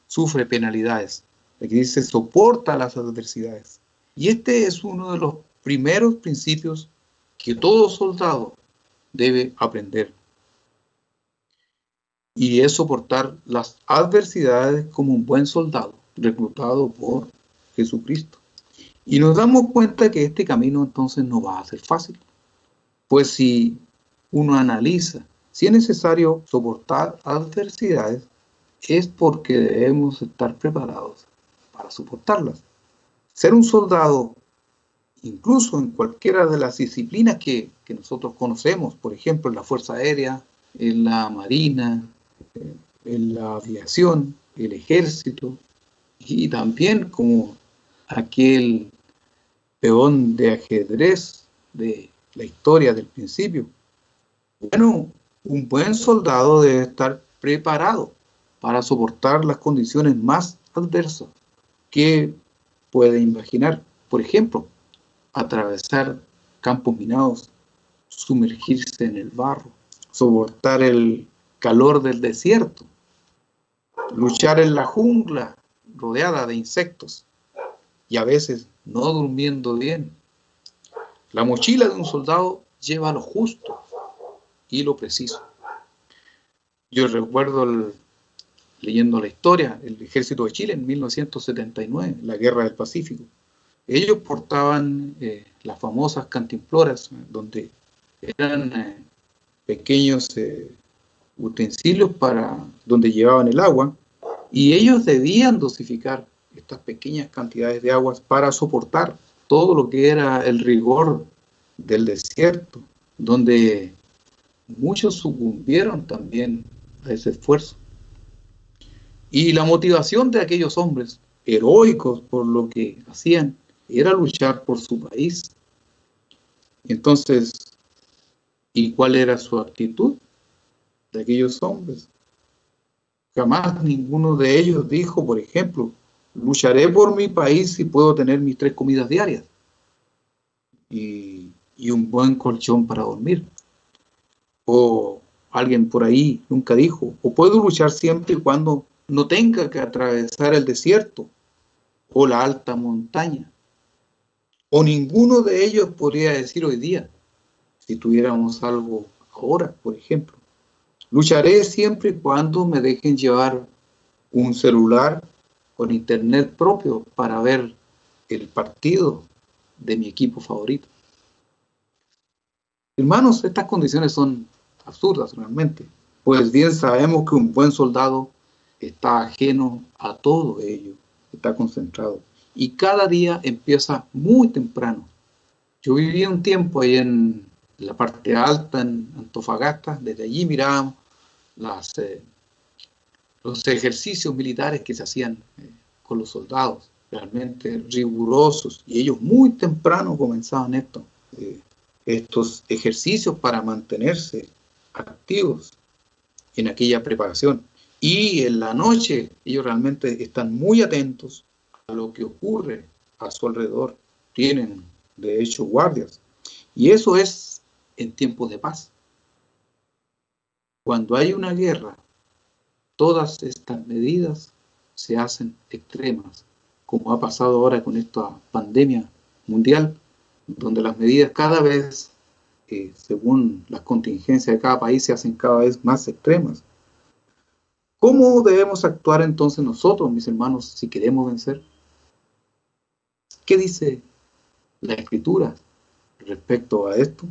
sufre penalidades. Aquí dice: soporta las adversidades. Y este es uno de los primeros principios que todo soldado debe aprender. Y es soportar las adversidades como un buen soldado, reclutado por Jesucristo. Y nos damos cuenta que este camino entonces no va a ser fácil. Pues si uno analiza, si es necesario soportar adversidades, es porque debemos estar preparados para soportarlas. Ser un soldado, incluso en cualquiera de las disciplinas que nosotros conocemos, por ejemplo, en la Fuerza Aérea, en la Marina, en la aviación, el ejército, y también como aquel peón de ajedrez de la historia del principio. Bueno, un buen soldado debe estar preparado para soportar las condiciones más adversas que puede imaginar. Por ejemplo, atravesar campos minados, sumergirse en el barro, soportar el calor del desierto, luchar en la jungla rodeada de insectos y a veces no durmiendo bien. La mochila de un soldado lleva lo justo y lo preciso. Yo recuerdo leyendo la historia, el ejército de Chile en 1979, la guerra del Pacífico. Ellos portaban las famosas cantimploras, donde eran pequeños utensilios donde llevaban el agua, y ellos debían dosificar estas pequeñas cantidades de aguas para soportar todo lo que era el rigor del desierto, donde muchos sucumbieron también a ese esfuerzo. Y la motivación de aquellos hombres heroicos por lo que hacían era luchar por su país. Entonces, ¿y cuál era su actitud de aquellos hombres? Jamás ninguno de ellos dijo, por ejemplo, lucharé por mi país si puedo tener mis 3 comidas diarias y un buen colchón para dormir. O alguien por ahí nunca dijo, o puedo luchar siempre y cuando no tenga que atravesar el desierto o la alta montaña. O ninguno de ellos podría decir hoy día, si tuviéramos algo ahora, por ejemplo. Lucharé siempre y cuando me dejen llevar un celular con internet propio para ver el partido de mi equipo favorito. Hermanos, estas condiciones son absurdas realmente, pues bien sabemos que un buen soldado está ajeno a todo ello, está concentrado. Y cada día empieza muy temprano. Yo viví un tiempo ahí en la parte alta, en Antofagasta. Desde allí mirábamos los ejercicios militares que se hacían con los soldados, realmente rigurosos. Y ellos muy temprano comenzaban estos ejercicios para mantenerse activos en aquella preparación. Y en la noche ellos realmente están muy atentos a lo que ocurre a su alrededor. Tienen, de hecho, guardias. Y eso es en tiempos de paz. Cuando hay una guerra, todas estas medidas se hacen extremas, como ha pasado ahora con esta pandemia mundial, donde las medidas cada vez, según las contingencias de cada país, se hacen cada vez más extremas. ¿Cómo debemos actuar entonces nosotros, mis hermanos, si queremos vencer? ¿Qué dice la Escritura respecto a esto?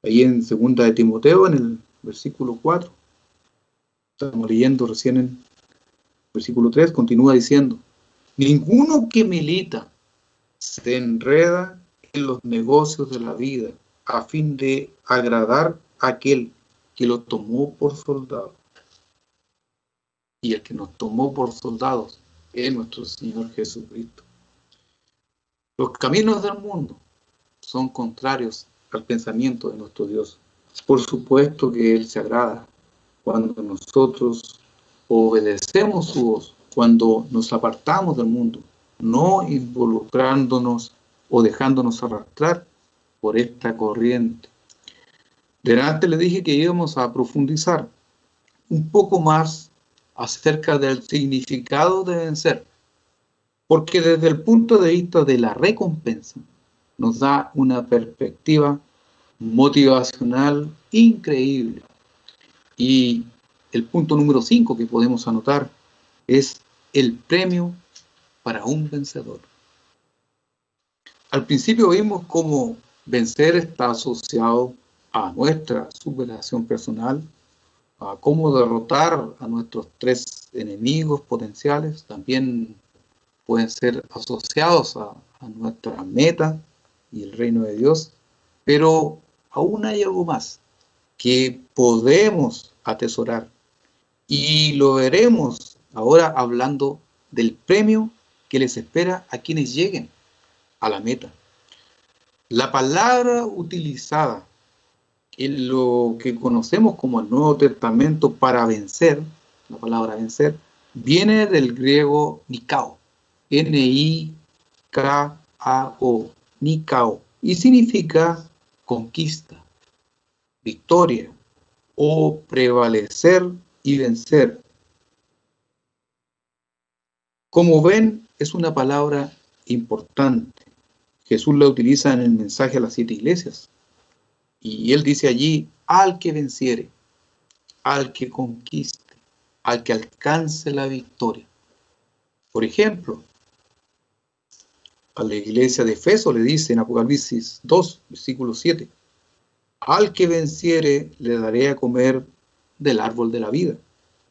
Ahí en 2 de Timoteo, en el versículo 4, estamos leyendo recién en versículo 3, continúa diciendo: ninguno que milita se enreda en los negocios de la vida a fin de agradar a aquel que lo tomó por soldado. Y el que nos tomó por soldados es nuestro Señor Jesucristo. Los caminos del mundo son contrarios al pensamiento de nuestro Dios. Por supuesto que Él se agrada cuando nosotros obedecemos su voz, cuando nos apartamos del mundo, no involucrándonos o dejándonos arrastrar por esta corriente. Delante le dije que íbamos a profundizar un poco más acerca del significado de vencer, porque desde el punto de vista de la recompensa nos da una perspectiva motivacional increíble. Y el punto número 5 que podemos anotar es el premio para un vencedor. Al principio vimos cómo vencer está asociado a nuestra superación personal, a cómo derrotar a nuestros 3 enemigos potenciales. También pueden ser asociados a nuestra meta y el reino de Dios, pero aún hay algo más que podemos atesorar, y lo veremos ahora hablando del premio que les espera a quienes lleguen a la meta. La palabra utilizada en lo que conocemos como el Nuevo Testamento para vencer, la palabra vencer, viene del griego nikao, N-I-K-A-O, nikao, y significa conquista, victoria o prevalecer y vencer. Como ven, es una palabra importante. Jesús la utiliza en el mensaje a las 7 iglesias. Y él dice allí: al que venciere, al que conquiste, al que alcance la victoria. Por ejemplo, a la iglesia de Efeso le dice en Apocalipsis 2, versículo 7: al que venciere le daré a comer del árbol de la vida.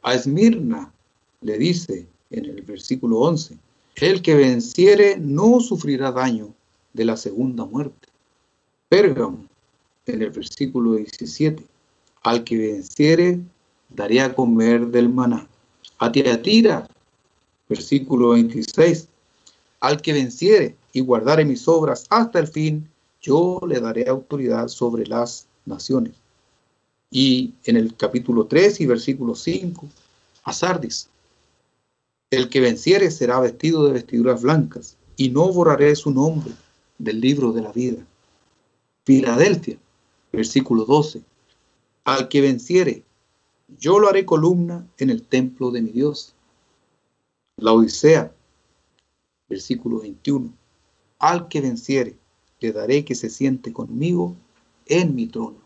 A Esmirna le dice en el versículo 11: el que venciere no sufrirá daño de la segunda muerte. Pérgamo, en el versículo 17: al que venciere daré a comer del maná. A Tiatira, versículo 26: al que venciere y guardare mis obras hasta el fin, yo le daré autoridad sobre las naciones. Y en el capítulo 3 y versículo 5, a Sardis: el que venciere será vestido de vestiduras blancas, y no borraré su nombre del libro de la vida. Filadelfia, versículo 12: al que venciere, Yo lo haré columna en el templo de mi Dios. La Odisea, versículo 21. Al que venciere, le daré que se siente conmigo en mi trono.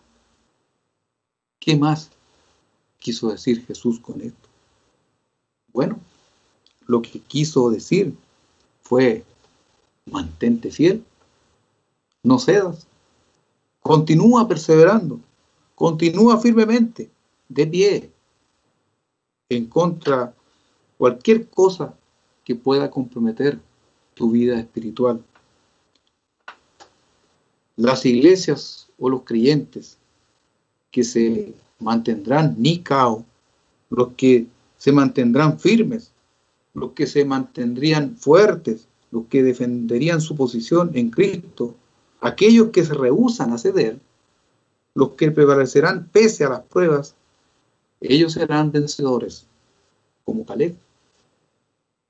¿Qué más quiso decir Jesús con esto? Bueno, lo que quiso decir fue: mantente fiel, no cedas, continúa perseverando, continúa firmemente, de pie, en contra cualquier cosa que pueda comprometer tu vida espiritual. Las iglesias o los creyentes que se mantendrán nikao, los que se mantendrán firmes, los que se mantendrían fuertes, los que defenderían su posición en Cristo, aquellos que se rehúsan a ceder, los que prevalecerán pese a las pruebas, ellos serán vencedores, como Caleb.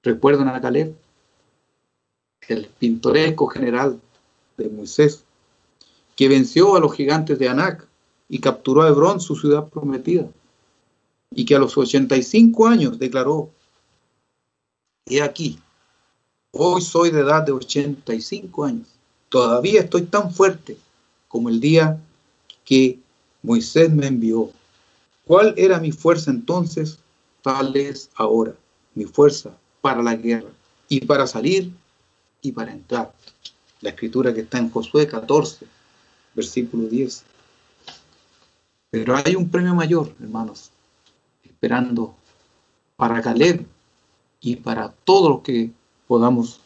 ¿Recuerdan a Caleb? El pintoresco general de Moisés, que venció a los gigantes de Anac y capturó a Hebrón, su ciudad prometida, y que a los 85 años declaró: he aquí, hoy soy de edad de 85 años, todavía estoy tan fuerte como el día que Moisés me envió. ¿Cuál era mi fuerza entonces? Tal es ahora mi fuerza para la guerra, y para salir y para entrar. La escritura que está en Josué 14, versículo 10. Pero hay un premio mayor, hermanos, esperando para Caleb y para todos los que podamos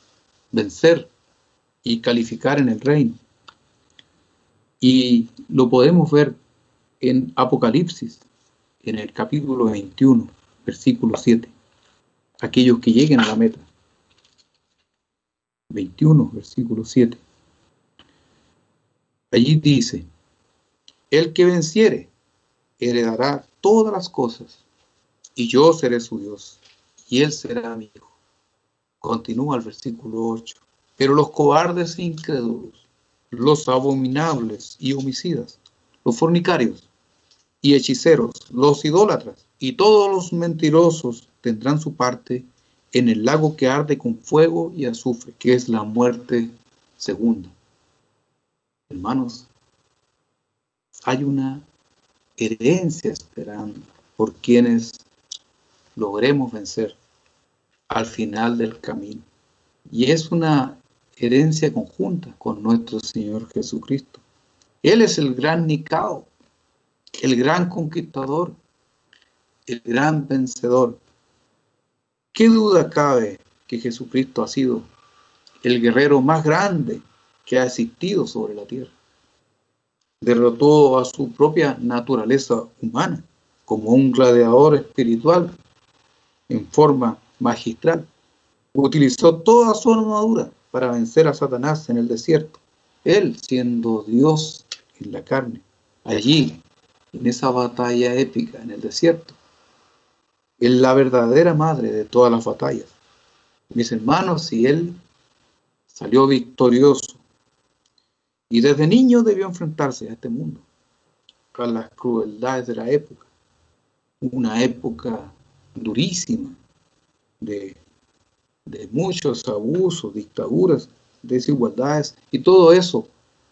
vencer y calificar en el reino. Y lo podemos ver en Apocalipsis, en el capítulo 21, versículo 7. Aquellos que lleguen a la meta. 21, versículo 7. Allí dice: el que venciere heredará todas las cosas, y yo seré su Dios, y él será mi hijo. Continúa el versículo 8. Pero los cobardes e incrédulos, los abominables y homicidas, los fornicarios y hechiceros, los idólatras y todos los mentirosos tendrán su parte en el lago que arde con fuego y azufre, que es la muerte segunda. Hermanos, hay una herencia esperando por quienes logremos vencer al final del camino. Y es una herencia conjunta con nuestro Señor Jesucristo. Él es el gran Nikao, el gran conquistador, el gran vencedor. ¿Qué duda cabe que Jesucristo ha sido el guerrero más grande que ha existido sobre la tierra? Derrotó a su propia naturaleza humana como un gladiador espiritual en forma magistral. Utilizó toda su armadura para vencer a Satanás en el desierto. Él, siendo Dios en la carne, allí, en esa batalla épica en el desierto, es la verdadera madre de todas las batallas. Mis hermanos, si él salió victorioso y desde niño debió enfrentarse a este mundo, a las crueldades de la época, una época durísima de muchos abusos, dictaduras, desigualdades, y todo eso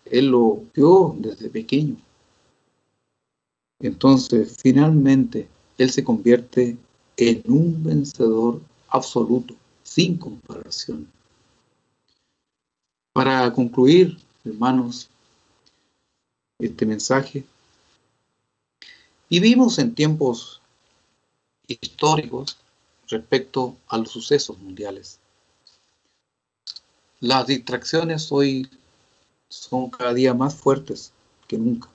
él lo vio desde pequeño. Entonces, finalmente, él se convierte en un vencedor absoluto, sin comparación. Para concluir, hermanos, este mensaje, vivimos en tiempos históricos respecto a los sucesos mundiales. Las distracciones hoy son cada día más fuertes que nunca.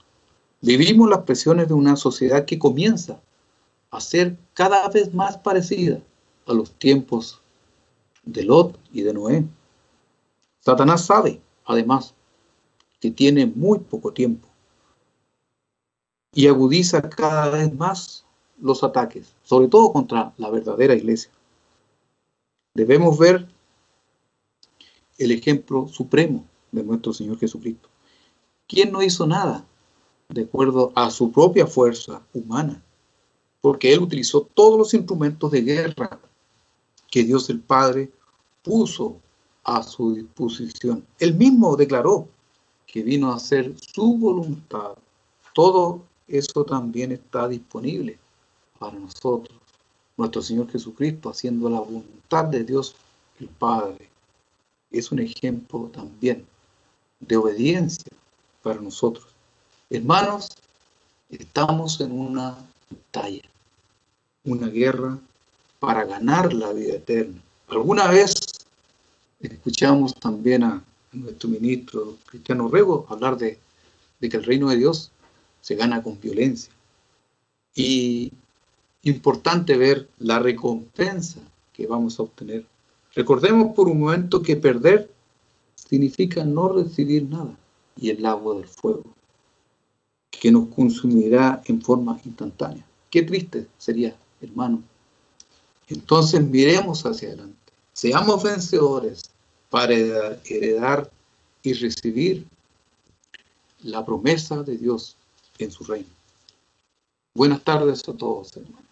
Vivimos las presiones de una sociedad que comienza a ser cada vez más parecida a los tiempos de Lot y de Noé. Satanás sabe, además, que tiene muy poco tiempo y agudiza cada vez más los ataques, sobre todo contra la verdadera iglesia. Debemos ver el ejemplo supremo de nuestro Señor Jesucristo, quien no hizo nada de acuerdo a su propia fuerza humana, porque Él utilizó todos los instrumentos de guerra que Dios el Padre puso a su disposición. Él mismo declaró que vino a hacer su voluntad. Todo eso también está disponible para nosotros. Nuestro Señor Jesucristo haciendo la voluntad de Dios el Padre es un ejemplo también de obediencia para nosotros. Hermanos, estamos en una batalla, una guerra para ganar la vida eterna. Alguna vez escuchamos también a nuestro ministro Cristiano Rego hablar de que el reino de Dios se gana con violencia. Y importante ver la recompensa que vamos a obtener. Recordemos por un momento que perder significa no recibir nada, y el agua del fuego, que nos consumirá en forma instantánea. Qué triste sería, hermano. Entonces miremos hacia adelante. Seamos vencedores para heredar y recibir la promesa de Dios en su reino. Buenas tardes a todos, hermanos.